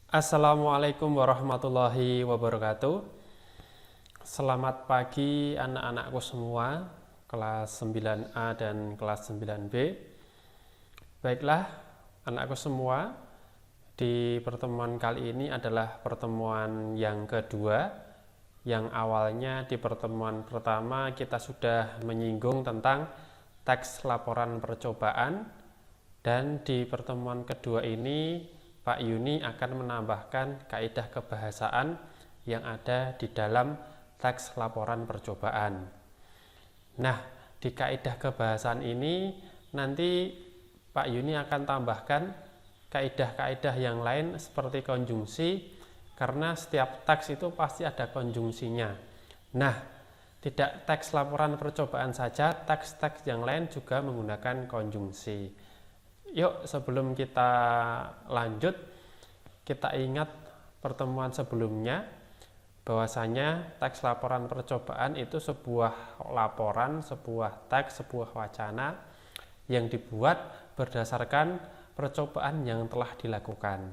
Assalamualaikum warahmatullahi wabarakatuh. Selamat pagi anak-anakku semua, kelas 9A dan kelas 9B. Baiklah, anakku semua, di pertemuan kali ini adalah pertemuan yang kedua. Yang awalnya di pertemuan pertama kita sudah menyinggung tentang teks laporan percobaan, dan di pertemuan kedua ini Pak Yuni akan menambahkan kaidah kebahasaan yang ada di dalam teks laporan percobaan. Nah, di kaidah kebahasaan ini nanti Pak Yuni akan tambahkan kaidah-kaidah yang lain seperti konjungsi, karena setiap teks itu pasti ada konjungsinya. Nah, tidak teks laporan percobaan saja, teks-teks yang lain juga menggunakan konjungsi. Yuk, sebelum kita lanjut, kita ingat pertemuan sebelumnya bahwasanya teks laporan percobaan itu sebuah laporan, sebuah teks, sebuah wacana yang dibuat berdasarkan percobaan yang telah dilakukan.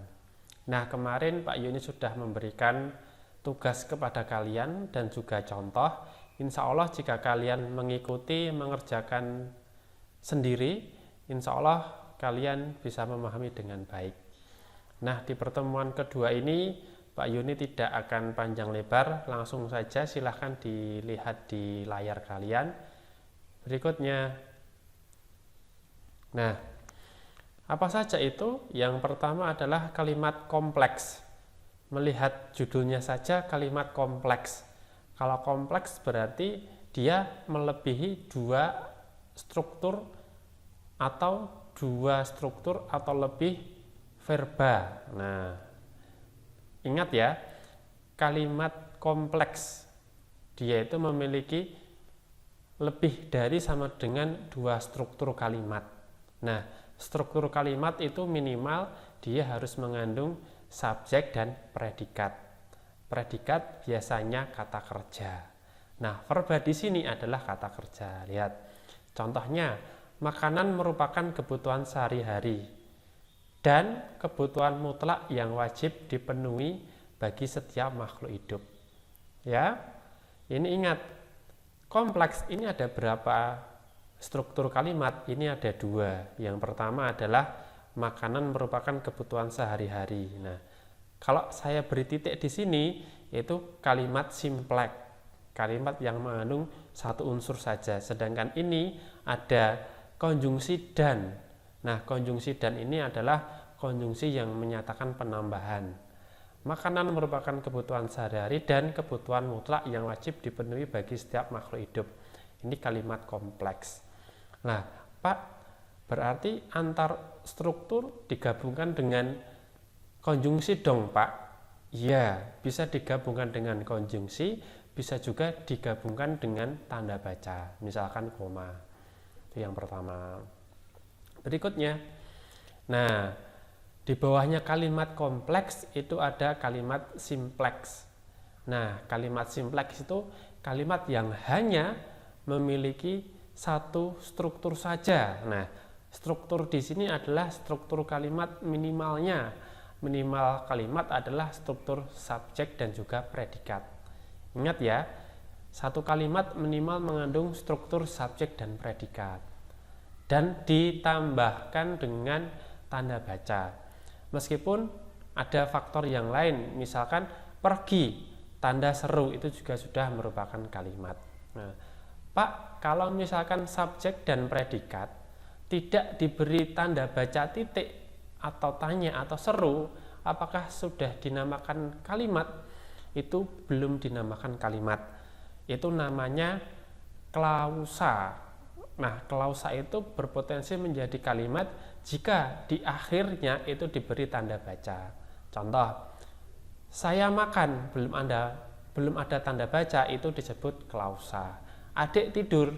Nah, kemarin Pak Yuni sudah memberikan tugas kepada kalian dan juga contoh. Insya Allah jika kalian mengikuti, mengerjakan sendiri, insya Allah kalian bisa memahami dengan baik. Nah, di pertemuan kedua ini Pak Yuni tidak akan panjang lebar, langsung saja silahkan dilihat di layar kalian berikutnya. Nah, apa saja itu? Yang pertama adalah kalimat kompleks. Melihat judulnya saja kalimat kompleks. Kalau kompleks berarti dia melebihi dua struktur atau lebih verba. Nah, ingat ya, kalimat kompleks dia itu memiliki lebih dari sama dengan dua struktur kalimat. Nah, struktur kalimat itu minimal dia harus mengandung subjek dan predikat. Predikat biasanya kata kerja. Nah, verba di sini adalah kata kerja. Lihat, contohnya, makanan merupakan kebutuhan sehari-hari dan kebutuhan mutlak yang wajib dipenuhi bagi setiap makhluk hidup. Ya, ini ingat, kompleks ini ada berapa struktur kalimat? Ini ada dua. Yang pertama adalah makanan merupakan kebutuhan sehari-hari. Nah, kalau saya beri titik di sini, itu kalimat simpleks, kalimat yang mengandung satu unsur saja. Sedangkan ini ada konjungsi dan. Nah, konjungsi dan ini adalah konjungsi yang menyatakan penambahan. Makanan merupakan kebutuhan sehari-hari dan kebutuhan mutlak yang wajib dipenuhi bagi setiap makhluk hidup. Ini kalimat kompleks. Nah, Pak, berarti antar struktur digabungkan dengan konjungsi dong, Pak? Ya, bisa digabungkan dengan konjungsi, bisa juga digabungkan dengan tanda baca, misalkan koma. Itu yang pertama. Berikutnya, nah, di bawahnya kalimat kompleks itu ada kalimat simpleks. Nah, kalimat simpleks itu kalimat yang hanya memiliki satu struktur saja. Nah, struktur di sini adalah struktur kalimat minimalnya. Minimal kalimat adalah struktur subjek dan juga predikat. Ingat ya, satu kalimat minimal mengandung struktur subjek dan predikat. Dan ditambahkan dengan tanda baca. Meskipun ada faktor yang lain, misalkan pergi, tanda seru itu juga sudah merupakan kalimat. Nah, Pak, kalau misalkan subjek dan predikat tidak diberi tanda baca titik atau tanya atau seru, apakah sudah dinamakan kalimat? Itu belum dinamakan kalimat. Itu namanya klausa. Nah, klausa itu berpotensi menjadi kalimat jika di akhirnya itu diberi tanda baca. Contoh, saya makan, belum ada tanda baca, itu disebut klausa. Adik tidur,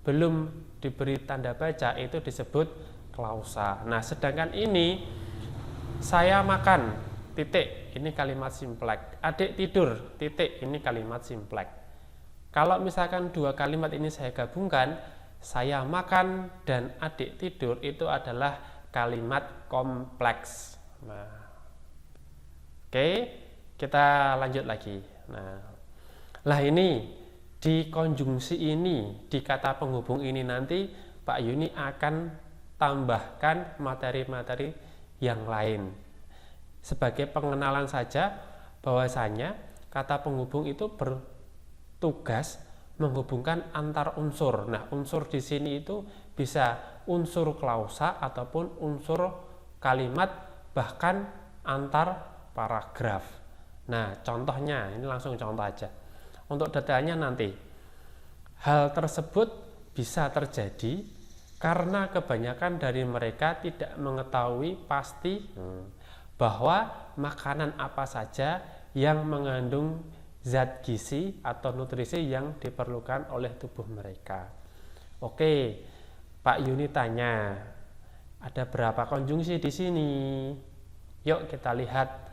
belum diberi tanda baca, itu disebut klausa. Nah, sedangkan ini saya makan, titik, ini kalimat simpleks. Adik tidur, titik, ini kalimat simpleks. Kalau misalkan dua kalimat ini saya gabungkan, saya makan dan adik tidur, itu adalah kalimat kompleks. Nah, Oke, kita lanjut lagi. Nah, ini di konjungsi ini, di kata penghubung ini nanti Pak Yuni akan tambahkan materi-materi yang lain. Sebagai pengenalan saja bahwasanya kata penghubung itu bertugas menghubungkan antar unsur. Nah, unsur di sini itu bisa unsur klausa ataupun unsur kalimat, bahkan antar paragraf. Nah, contohnya ini langsung contoh aja. Untuk detailnya nanti. Hal tersebut bisa terjadi karena kebanyakan dari mereka tidak mengetahui pasti bahwa makanan apa saja yang mengandung zat gizi atau nutrisi yang diperlukan oleh tubuh mereka. Oke, Pak Yuni tanya, ada berapa konjungsi di sini? Yuk kita lihat.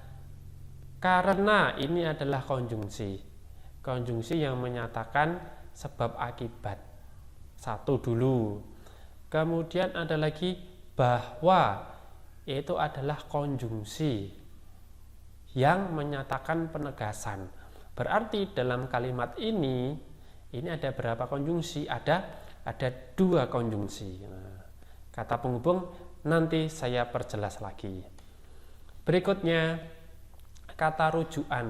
Karena ini adalah konjungsi. Konjungsi yang menyatakan sebab akibat. Satu dulu. Kemudian ada lagi bahwa, yaitu adalah konjungsi yang menyatakan penegasan. Berarti dalam kalimat ini ada berapa konjungsi? Ada 2 konjungsi. Nah, kata penghubung nanti saya perjelas lagi. Berikutnya kata rujukan.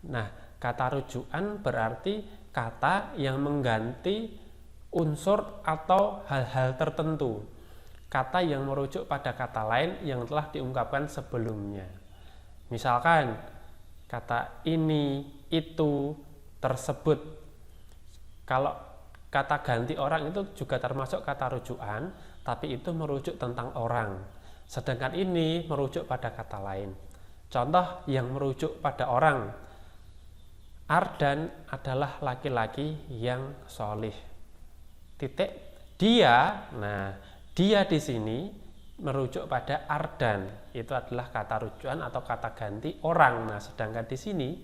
Nah, kata rujukan berarti kata yang mengganti unsur atau hal-hal tertentu. Kata yang merujuk pada kata lain yang telah diungkapkan sebelumnya. Misalkan kata ini, itu, tersebut. Kalau kata ganti orang itu juga termasuk kata rujukan, tapi itu merujuk tentang orang. Sedangkan ini merujuk pada kata lain. Contoh yang merujuk pada orang. Ardan adalah laki-laki yang solih. Titik dia. Nah, dia di sini merujuk pada Ardan. Itu adalah kata rujukan atau kata ganti orang. Nah, sedangkan di sini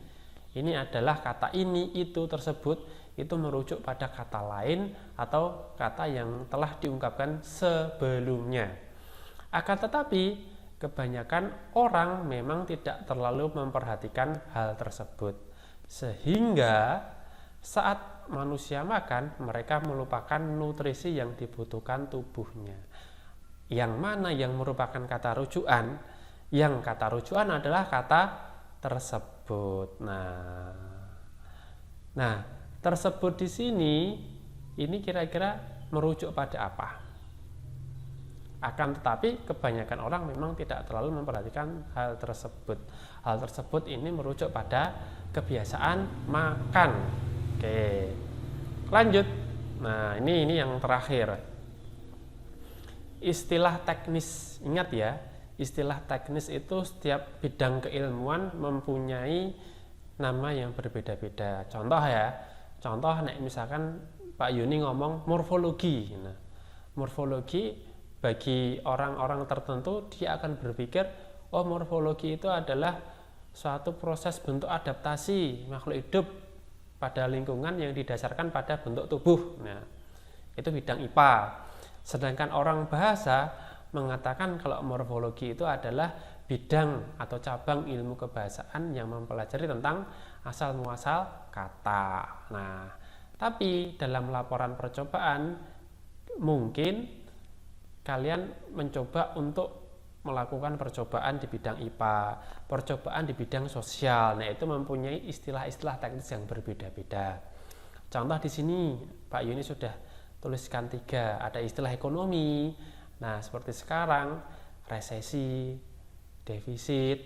ini adalah kata ini, itu, tersebut, itu merujuk pada kata lain atau kata yang telah diungkapkan sebelumnya. Akan tetapi kebanyakan orang memang tidak terlalu memperhatikan hal tersebut, sehingga saat manusia makan mereka melupakan nutrisi yang dibutuhkan tubuhnya. Yang mana yang merupakan kata rujukan? Yang kata rujukan adalah kata tersebut. Nah, tersebut di sini ini kira-kira merujuk pada apa? Akan tetapi kebanyakan orang memang tidak terlalu memperhatikan hal tersebut. Hal tersebut ini merujuk pada kebiasaan makan. Oke, lanjut. Nah, ini yang terakhir. Istilah teknis. Ingat ya, istilah teknis itu setiap bidang keilmuan mempunyai nama yang berbeda-beda. Contoh ya, misalkan Pak Yuni ngomong morfologi. Nah, morfologi bagi orang-orang tertentu dia akan berpikir, oh morfologi itu adalah suatu proses bentuk adaptasi makhluk hidup pada lingkungan yang didasarkan pada bentuk tubuh. Nah, itu bidang IPA. Sedangkan orang bahasa mengatakan kalau morfologi itu adalah bidang atau cabang ilmu kebahasaan yang mempelajari tentang asal muasal kata. Nah, tapi dalam laporan percobaan mungkin kalian mencoba untuk melakukan percobaan di bidang IPA, percobaan di bidang sosial. Nah, itu mempunyai istilah-istilah teknis yang berbeda-beda. Contoh di sini Pak Yuni sudah tuliskan 3. Ada istilah ekonomi. Nah, seperti sekarang resesi, defisit,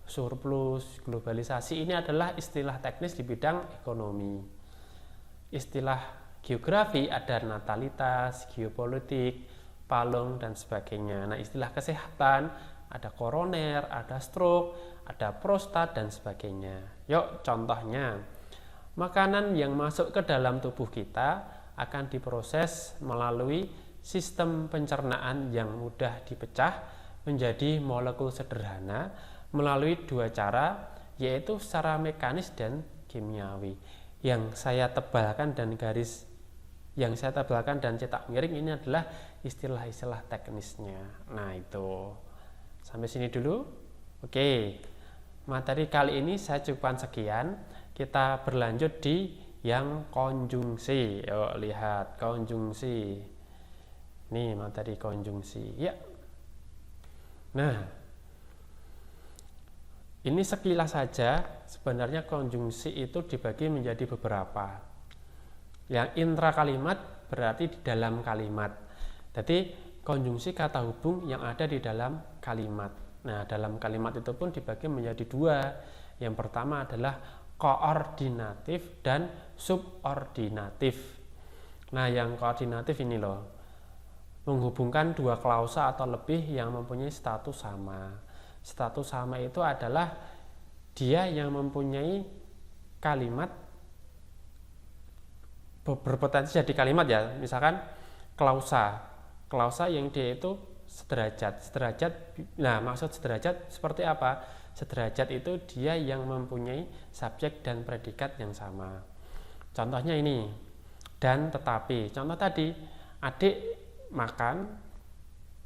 surplus, globalisasi, ini adalah istilah teknis di bidang ekonomi. Istilah geografi ada natalitas, geopolitik, palung, dan sebagainya. Nah, istilah kesehatan ada koroner, ada stroke, ada prostat, dan sebagainya. Yuk, contohnya, makanan yang masuk ke dalam tubuh kita akan diproses melalui sistem pencernaan yang mudah dipecah menjadi molekul sederhana melalui 2 cara, yaitu secara mekanis dan kimiawi. Yang saya tebalkan dan cetak miring ini adalah istilah-istilah teknisnya. Nah, itu sampai sini dulu. Oke, materi kali ini saya cukupkan sekian. Kita berlanjut di yang konjungsi. Yuk lihat konjungsi. Ini materi konjungsi. Ya. Nah, ini sekilas saja. Sebenarnya konjungsi itu dibagi menjadi beberapa. Yang intra kalimat berarti di dalam kalimat. Jadi konjungsi kata hubung yang ada di dalam kalimat. Nah, dalam kalimat itu pun dibagi menjadi dua. Yang pertama adalah koordinatif dan subordinatif. Nah, yang koordinatif ini loh, menghubungkan dua klausa atau lebih yang mempunyai status sama. Status sama itu adalah dia yang mempunyai kalimat berpotensi jadi kalimat ya. Misalkan klausa yang dia itu sederajat. Nah, maksud sederajat seperti apa? Sederajat itu dia yang mempunyai subjek dan predikat yang sama. Contohnya ini, dan tetapi. Contoh tadi, adik makan,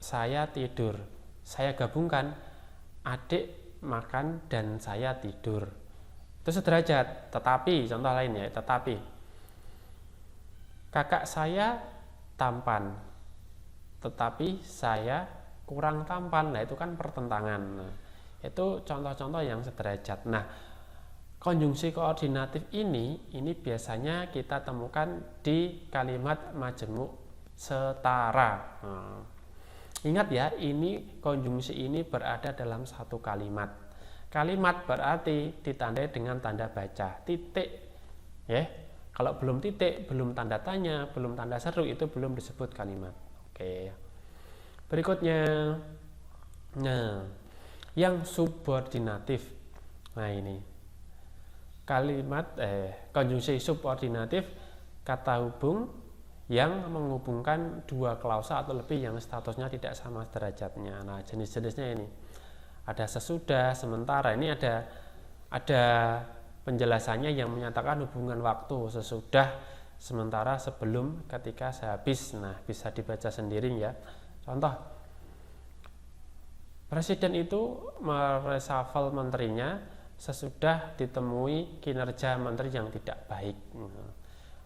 saya tidur. Saya gabungkan, adik makan dan saya tidur. Itu sederajat. Tetapi, contoh lain ya, tetapi. Kakak saya tampan, tetapi saya kurang tampan. Nah, itu kan pertentangan. Nah, itu contoh-contoh yang sederajat. Nah, konjungsi koordinatif ini biasanya kita temukan di kalimat majemuk setara. Nah, ingat ya, ini konjungsi ini berada dalam satu kalimat. Kalimat berarti ditandai dengan tanda baca, titik. Ya, kalau belum titik, belum tanda tanya, belum tanda seru, itu belum disebut kalimat. Oke. Berikutnya, nah, yang subordinatif. Nah, ini kalimat konjungsi subordinatif kata hubung yang menghubungkan dua klausa atau lebih yang statusnya tidak sama derajatnya. Nah, jenis-jenisnya ini ada sesudah, sementara. Ini ada penjelasannya yang menyatakan hubungan waktu sesudah, sementara, sebelum, ketika, sehabis. Nah, bisa dibaca sendiri ya. Contoh, presiden itu mereshuffle menterinya sesudah ditemui kinerja menteri yang tidak baik.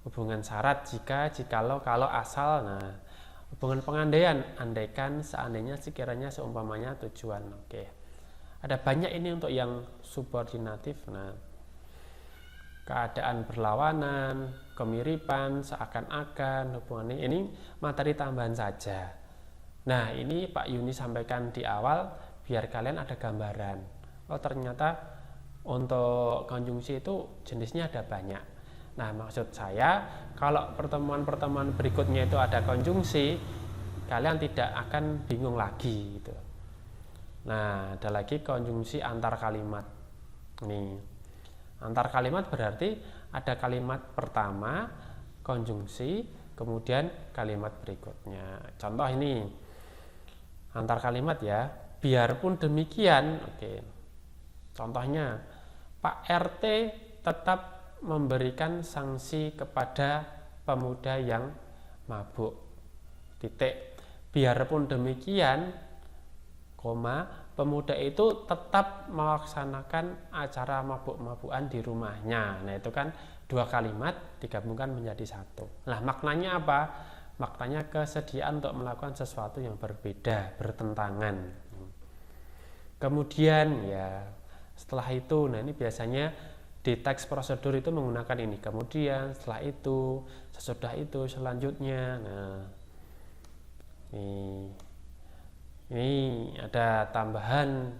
Hubungan syarat jikalau, kalau, asal. Nah, hubungan pengandaian, andaikan, seandainya, sekiranya, seumpamanya, tujuan. Oke. Ada banyak ini untuk yang subordinatif. Nah, keadaan berlawanan, kemiripan, seakan-akan, hubungan ini materi tambahan saja. Nah, ini Pak Yuni sampaikan di awal biar kalian ada gambaran. Oh, ternyata untuk konjungsi itu jenisnya ada banyak. Nah, maksud saya kalau pertemuan-pertemuan berikutnya itu ada konjungsi, kalian tidak akan bingung lagi gitu. Nah, ada lagi konjungsi antar kalimat. Nih, antar kalimat berarti ada kalimat pertama, konjungsi, kemudian kalimat berikutnya. Contoh ini, antar kalimat ya. Biarpun demikian, oke. Contohnya, Pak RT tetap memberikan sanksi kepada pemuda yang mabuk. Titik. Biarpun demikian, pemuda itu tetap melaksanakan acara mabuk-mabukan di rumahnya. Nah, itu kan dua kalimat digabungkan menjadi satu. Nah, maknanya apa? Maknanya kesediaan untuk melakukan sesuatu yang berbeda, bertentangan. Kemudian ya, setelah itu, nah ini biasanya di teks prosedur itu menggunakan ini. Kemudian, setelah itu, sesudah itu, selanjutnya. Nah, ini ada tambahan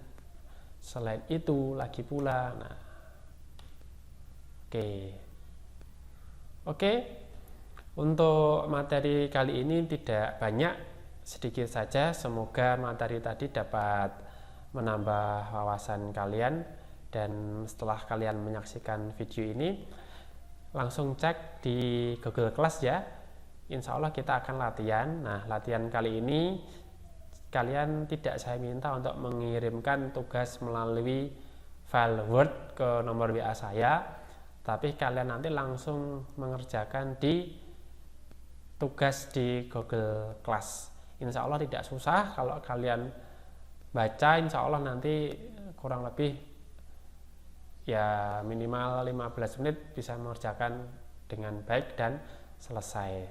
selain itu lagi pula. Nah, oke. Untuk materi kali ini tidak banyak, sedikit saja. Semoga materi tadi dapat menambah wawasan kalian, dan setelah kalian menyaksikan video ini langsung cek di Google Class ya. Insya Allah kita akan latihan. Nah, latihan kali ini kalian tidak saya minta untuk mengirimkan tugas melalui file Word ke nomor WA saya, tapi kalian nanti langsung mengerjakan di tugas di Google Class. Insya Allah tidak susah. Kalau kalian baca, insya Allah nanti kurang lebih ya minimal 15 menit bisa mengerjakan dengan baik dan selesai.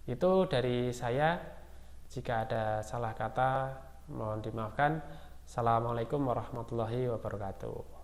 Itu dari saya. Jika ada salah kata mohon dimaafkan. Assalamualaikum warahmatullahi wabarakatuh.